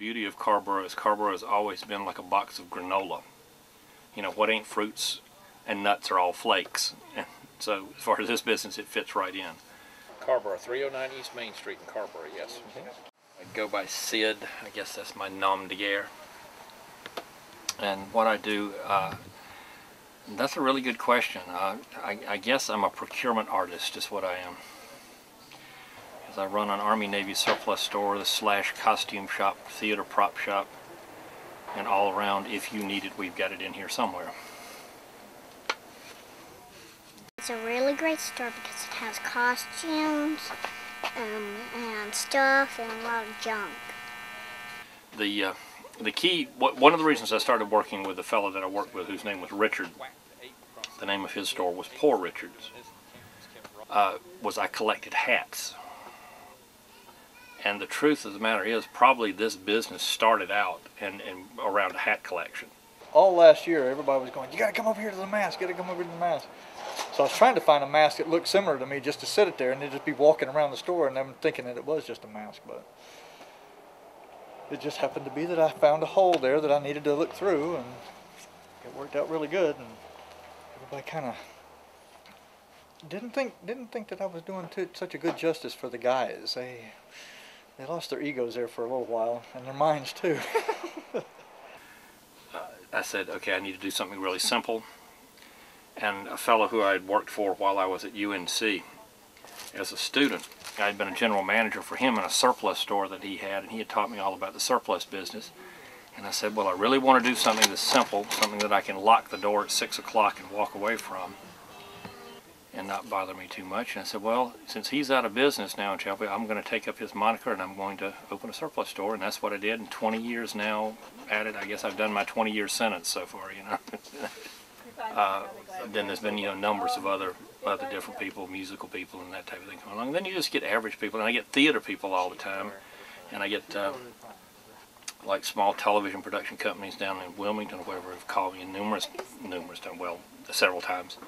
beauty of Carrboro is Carrboro has always been like a box of granola. You know, what ain't fruits and nuts are all flakes. And so as far as this business, it fits right in. Carrboro, 309 East Main Street in Carrboro, yes. I go by Sid. I guess that's my nom de guerre. And what I do, that's a really good question. I guess I'm a procurement artist is what I am. Because I run an Army-Navy surplus store / costume shop, theater prop shop, and all around, if you need it, we've got it in here somewhere. It's a really great store because it has costumes and stuff and a lot of junk. The key, one of the reasons I started working with the fellow that I worked with, whose name was Richard, the name of his store was Poor Richard's, was I collected hats. And the truth of the matter is, probably this business started out and around a hat collection. All last year, everybody was going, "You got to come over here to the mask. You got to come over to the mask." So I was trying to find a mask that looked similar to me, just to sit it there and they'd just be walking around the store, and I'm thinking that it was just a mask, but it just happened to be that I found a hole there that I needed to look through, and it worked out really good. And everybody kind of didn't think that I was doing such a good justice for the guys. They lost their egos there for a little while, and their minds too. I said, okay, I need to do something really simple. And a fellow who I had worked for while I was at UNC as a student, I had been a general manager for him in a surplus store that he had, and he had taught me all about the surplus business. And I said, well, I really want to do something that's simple, something that I can lock the door at 6 o'clock and walk away from and not bother me too much. And I said, well, since he's out of business now in Chapel, I'm going to take up his moniker and I'm going to open a surplus store. And that's what I did. And 20 years now at it, I guess I've done my 20-year sentence so far, you know. Then there's been, you know, numbers of other different people, musical people and that type of thing coming along. And then you just get average people, and I get theater people all the time, and I get like small television production companies down in Wilmington or whatever have called me numerous times, well, several times,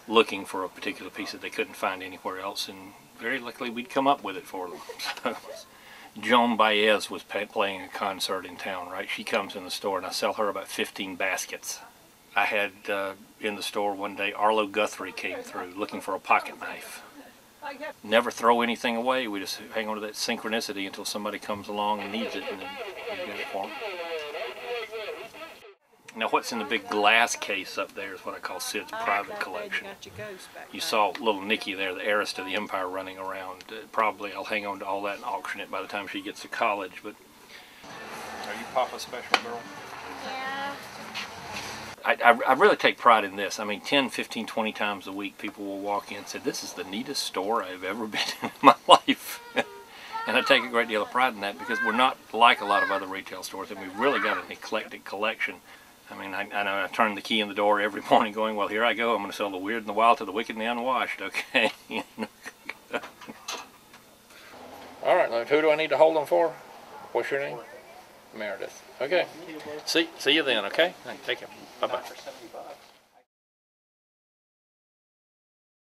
looking for a particular piece that they couldn't find anywhere else, and very luckily we'd come up with it for them. So, Joan Baez was playing a concert in town, right? She comes in the store and I sell her about 15 baskets. I had in the store one day, Arlo Guthrie came through looking for a pocket knife. Never throw anything away. We just hang on to that synchronicity until somebody comes along and needs it, and then you get it for them. Now what's in the big glass case up there is what I call Sid's private collection. You saw little Nikki there, the heiress to the empire, running around. Probably I'll hang on to all that and auction it by the time she gets to college. But are you Papa's special girl? Yeah. I really take pride in this. I mean, 10, 15, 20 times a week people will walk in and say, this is the neatest store I've ever been in my life. And I take a great deal of pride in that because we're not like a lot of other retail stores, and we've really got an eclectic collection. I mean, I know I turn the key in the door every morning going, well, here I go. I'm going to sell the weird and the wild to the wicked and the unwashed, okay? All right, who do I need to hold them for? What's your name? Meredith. Okay. See you then, okay? Take care. Bye-bye.